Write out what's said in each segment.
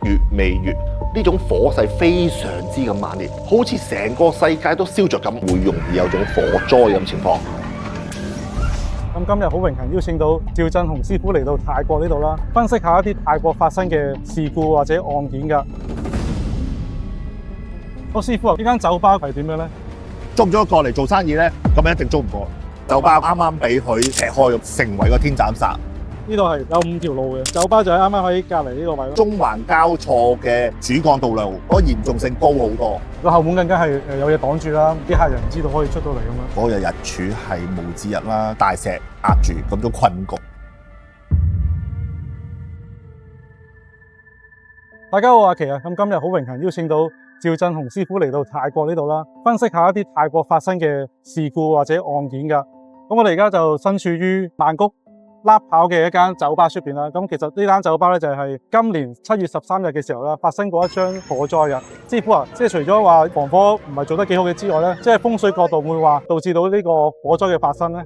越未越，呢種火勢非常之咁猛烈，好似成個世界都燒着咁，會容易有種火災咁情況。咁今日好榮幸邀請到趙振雄師傅嚟到泰國呢度啦，分析下一啲泰國發生嘅事故或者案件㗎。好，師傅啊，呢間酒吧係點樣咧？捉唔捉過嚟做生意咧？咁一定捉唔過。酒吧啱啱俾佢劈開，成為個天斬殺。呢度係有5條路嘅，酒吧就係啱啱喺隔離呢個位咯。中環交錯嘅主幹道路，嗰個嚴重性高好多。個後門更加係有嘢擋住啦，啲客人唔知道可以出到嚟咁樣。嗰日日柱係無指日啦，大石壓住咁種困局。大家好，我阿奇啊，咁今日好榮幸邀請到趙振雄師傅嚟到泰國呢度啦，分析下一啲泰國發生嘅事故或者案件㗎。咁我哋而家就身處於曼谷立跑嘅一間酒吧出邊啦。咁其實呢間酒吧咧就係今年7月13日嘅時候啦，發生過一場火災嘅。師傅啊，即係除咗話防火唔係做得幾好嘅之外咧，即係風水角度會話導致到呢個火災嘅發生咧？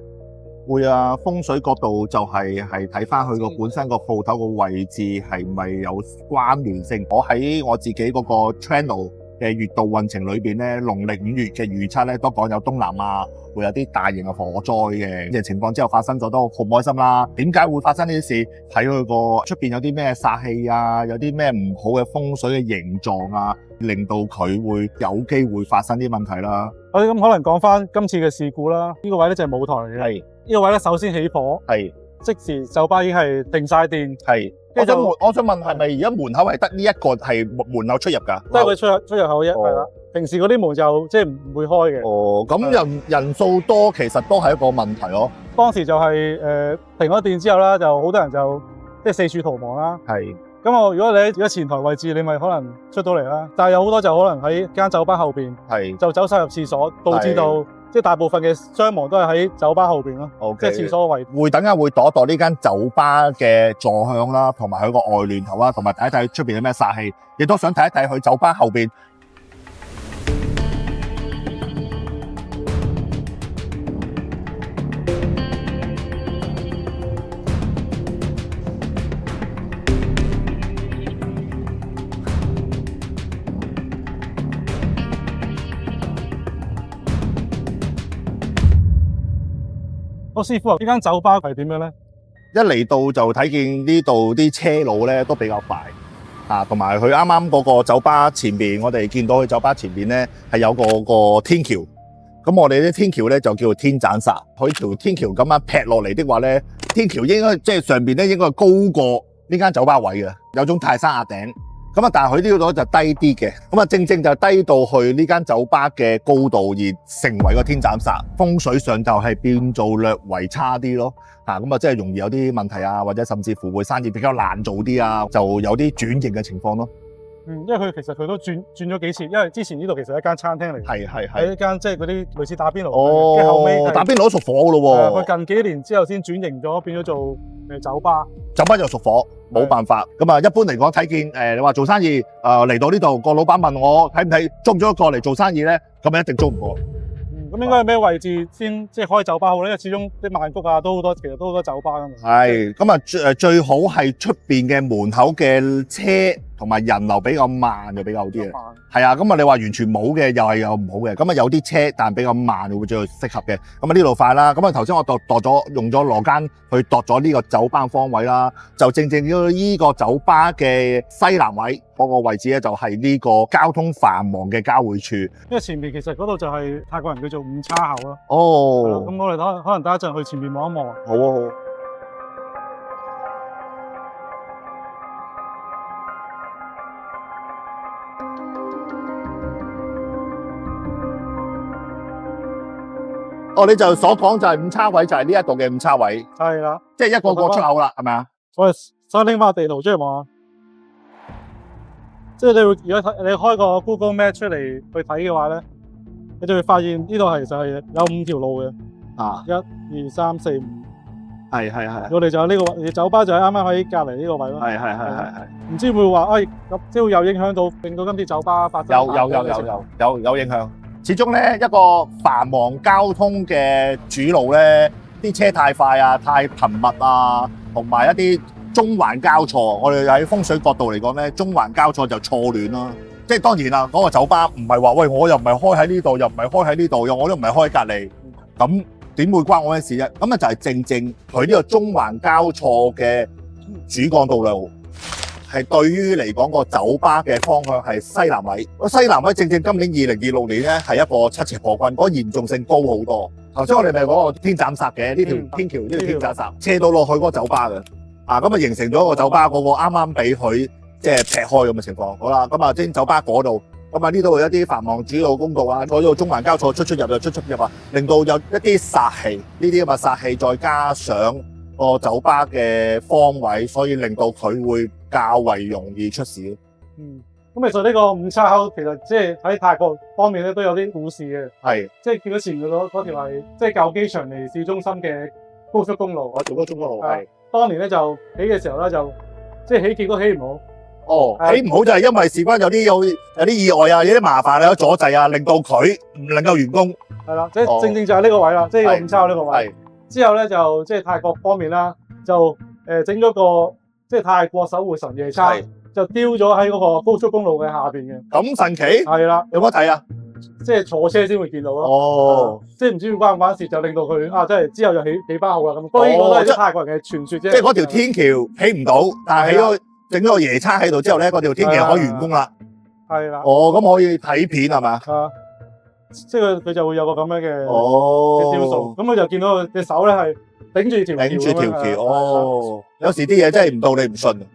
會啊，風水角度就係睇翻佢個本身個鋪頭個位置係咪有關聯性。我喺我自己嗰個 channel 嘅月度運程裏邊咧，農曆5月嘅預測咧都講有東南亞會有啲大型嘅火災嘅情況之後發生咗，都好唔開心啦。點解會發生呢啲事？睇佢個出邊有啲咩煞氣啊，有啲咩唔好嘅風水嘅形狀啊，令到佢會有機會發生啲問題啦。咁可能講翻今次嘅事故啦，呢個位咧就係舞台嚟嘅。係呢個位咧首先起火，係即時酒吧已經係停晒電。係。我想問係咪而家門口係得呢一個係門口出入㗎？得佢出入口啫，係啦。平時嗰啲門就即係唔會開嘅。哦，咁人數多其實都係一個問題咯。當時就係停咗電之後啦，就好多人就即係四處逃亡啦。係。咁如果你喺而家前台位置，你咪可能出到嚟啦。但係有好多就可能喺間酒吧後邊，就走晒入廁所，導致到即係大部分嘅傷亡都係喺酒吧後邊咯。即係廁所位。會等間會度一度呢間酒吧嘅坐向啦，同埋佢個外聯頭啦，同埋睇一睇出邊有咩煞氣，亦都想睇一睇佢酒吧後邊。好，師傅啊，呢間酒吧係點樣咧？一嚟到就睇見呢度啲車路咧都比較快啊，同埋佢啱啱嗰個酒吧前邊，我哋見到佢酒吧前邊咧係有個天橋。咁我哋啲天橋咧就叫做天斬煞。佢條天橋咁樣劈落嚟的話咧，天橋應該即係上邊咧應該高過呢間酒吧位嘅，有種泰山壓頂。咁啊，但係佢呢度就低啲嘅，咁啊正正就低到去呢間酒吧嘅高度而成為個天斬煞，風水上就係變做略為差啲咯，咁啊即係容易有啲問題啊，或者甚至乎會生意比較難做啲啊，就有啲轉型嘅情況咯。因為其實佢都轉咗幾次，因為之前呢度其實係一間餐廳嚟嘅，係一間即係嗰啲類似打邊爐。哦，後尾打邊爐都屬火噶咯喎。佢近幾年之後先轉型咗，變咗做酒吧。酒吧就屬火，冇辦法。咁啊，一般嚟講睇見你話做生意嚟到呢度，個老闆問我睇唔睇租唔租得過嚟做生意咧？咁一定租唔過。咁應該係咩位置先即係開酒吧好咧？因為始終啲曼谷啊都好多，其實都好多酒吧噶嘛。係，咁啊最好係出邊嘅門口嘅車同埋人流比較慢就比較好啲嘅。係啊，咁啊你話完全冇嘅又係有唔好嘅。咁啊有啲車但係比較慢會最適合嘅。咁啊呢度快啦。咁啊頭先我度咗用咗羅間去度咗呢個酒吧方位啦，就正正呢個酒吧嘅西南位嗰個位置咧，就係呢個交通繁忙嘅交匯處。因為前面其實嗰度就係泰國人叫做五叉口咯。哦。咁我哋可能等一陣去前面望一望。好啊好。哦，你就所講就係五叉位，就係呢一度嘅五叉位。係啦，即係一個出口啦，係咪啊？我哋先拎翻地圖出嚟望下。即係你會，如果你開個 Google Map 出嚟去睇嘅話咧，你就會發現呢度係就係有5條路嘅。1、2、3、4、5。係。我哋就有呢個位，酒吧就係啱啱喺隔離呢個位咯。係。唔知會唔會話咁即係會有影響到，令到今次酒吧發生有影響。始終咧一個繁忙交通嘅主路咧，啲車太快啊、太頻密啊，同埋一啲中環交錯，我哋喺風水角度嚟講咧，中環交錯就錯亂啦。即係當然啦，嗰個酒吧唔係話喂，我又唔係開喺呢度，又唔係開喺呢度，又我都唔係開喺隔離，咁點會關我咩事啫？咁啊就係正正佢呢個中環交錯嘅主幹道路，係對於嚟講個酒吧嘅方向係西南位。個西南位正正今年2026年咧係一個七邪破軍，嗰個嚴重性高好多。頭先我哋咪講個天斬煞嘅呢條天橋，呢條天斬煞斜到落去嗰個酒吧嘅，咁啊形成咗個酒吧嗰個啱啱俾佢即係劈開咁嘅情況。好啦，咁啊即係酒吧嗰度，咁啊呢度有一啲繁忙主路公道啊，嗰度中環交錯出出入入出出入啊，令到有一啲煞氣，呢啲咁嘅煞氣再加上個酒吧嘅方位，所以令到佢會較為容易出事。咁其實呢個五叉口其實即係喺泰國方面咧都有啲故事嘅，係即係見到前面嗰條係即係舊機場嚟市中心嘅高速公路。我做咗中國路係，當年咧就起嘅時候咧就即係起極都起唔好。起唔好就係因為事關有啲意外啊，有啲麻煩啊，有阻滯啊，令到佢唔能夠完工。係啦，即係正正就係呢個位啦，即係五叉口呢個位。之後咧就即係泰國方面啦，就整咗個即係泰國守護神夜叉。就丟咗喺嗰個高速公路嘅下邊嘅，咁神奇係啦，有冇得睇啊？即係坐車先會見到咯。即係唔知關唔關事，就令到佢即係之後就起翻好啦咁。當然我都係泰國人嘅傳說啫。即係嗰條天橋起唔到，但係起咗整咗個夜叉喺度之後咧，嗰條天橋可以完工啦。係啦。咁可以睇片係嘛？即係佢就會有個咁樣嘅雕塑，咁佢就見到佢隻手咧係頂住條橋。有時啲嘢真係唔到你唔信。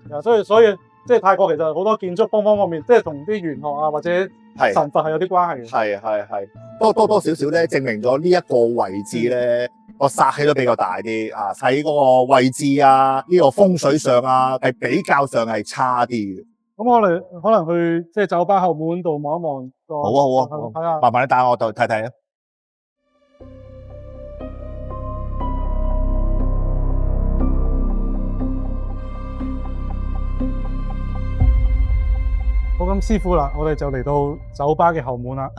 所以。即係泰國其實好多建築方方面，即係同啲玄學啊或者神佛係有啲關係嘅。係多少少咧，證明咗呢一個位置咧個煞氣都比較大啲啊！喺嗰個位置啊，呢個風水上啊，係比較上係差啲嘅。咁我哋可能去即係酒吧後門度望一望。好啊，麻煩你帶我度睇睇啊！好，咁師傅啦，我哋就嚟到酒吧嘅後門啦。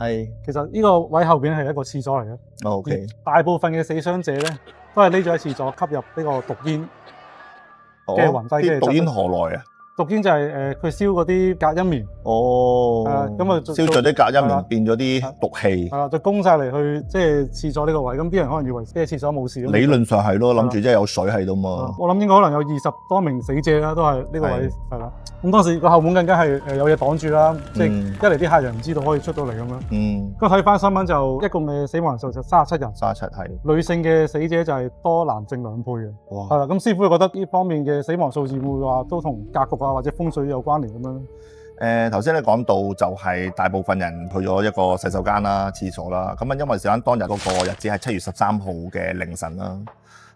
其實呢個位後邊係一個廁所嚟嘅。OK。大部分嘅死傷者咧，都係匿咗喺廁所吸入呢個毒煙嘅暈低嘅。毒煙何來啊？毒煙就係佢燒嗰啲隔音棉。咁啊燒咗啲隔音棉變咗啲毒氣。係啦，就攻晒嚟去即係廁所呢個位，咁啲人可能以為即係廁所冇事。理論上係咯，諗住即係有水喺度嘛。我諗應該可能有20多名死者啦，都係呢個位係啦。咁當時個後門更加係有嘢擋住啦，即係一嚟啲客人唔知道可以出到嚟咁樣。咁睇翻新聞就一共嘅死亡人數就37人。37係。女性嘅死者就係多男性2倍嘅。哇！係啦，咁師傅覺得呢方面嘅死亡數字會唔會話都同格局啊或者風水有關聯咁樣？頭先你講到就係大部分人去咗一個洗手間啦、廁所啦，咁啊因為時間當日嗰個日子係7月13號嘅凌晨啦。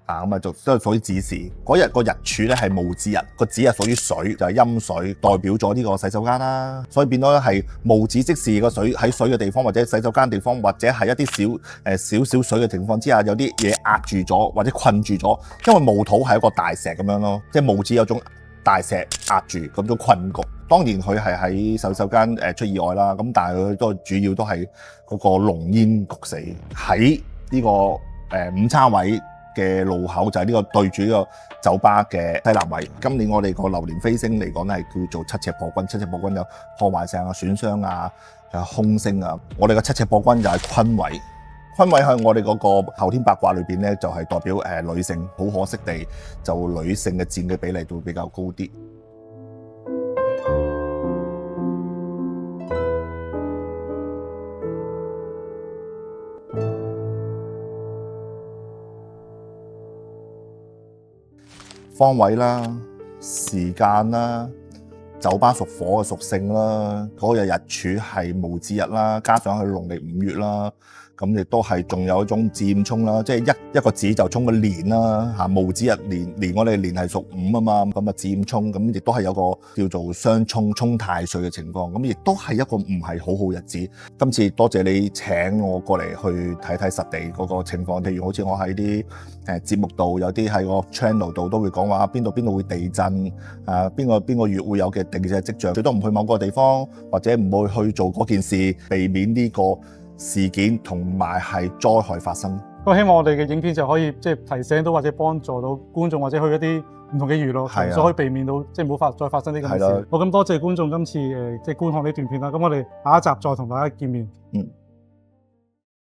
咁啊，都係屬於子時。嗰日個日柱咧係戊子日，個子係屬於水，就係陰水，代表咗呢個洗手間啦。所以變咗係戊子即是個水喺水嘅地方，或者洗手間地方，或者係一啲少少水嘅情況之下，有啲嘢壓住咗或者困住咗。因為戊土係一個大石咁樣咯，即係戊子有種大石壓住咁種困局。當然佢係喺洗手間出意外啦，咁但係佢都主要都係嗰個濃煙焗死喺呢個五叉位嘅路口，就係呢個對住呢個酒吧嘅西南位。今年我哋個流年飛星嚟講咧係叫做七赤破軍，七赤破軍有破壞性啊、損傷啊、空星啊。我哋個七赤破軍就係坤位，坤位喺我哋嗰個後天八卦裏邊咧就係代表女性。好可惜地就女性嘅佔嘅比例會比較高啲。方位啦、時間啦、酒吧屬火嘅屬性啦，嗰日日柱係戊子日啦，加上佢農曆5月啦，咁亦都係仲有一種子午衝啦，即係一個子就衝個年啦嚇，戊子日年我哋年係屬午啊嘛，咁啊子午衝，咁亦都係有個叫做雙衝衝太歲嘅情況，咁亦都係一個唔係好好日子。今次多謝你請我過嚟去睇睇實地嗰個情況，譬如好似我喺啲節目度，有啲喺個 channel 度都會講話邊度會地震，邊個月會有嘅地震跡象，最多唔去某個地方，或者唔會去做嗰件事，避免呢個事件同埋係災害發生。都希望我哋嘅影片就可以即係提醒到或者幫助到觀眾或者去一啲唔同嘅娛樂場所，可以避免到即係唔好再發生呢咁嘅事。好，咁多謝觀眾今次即係觀看呢段片啦。咁我哋下一集再同大家見面。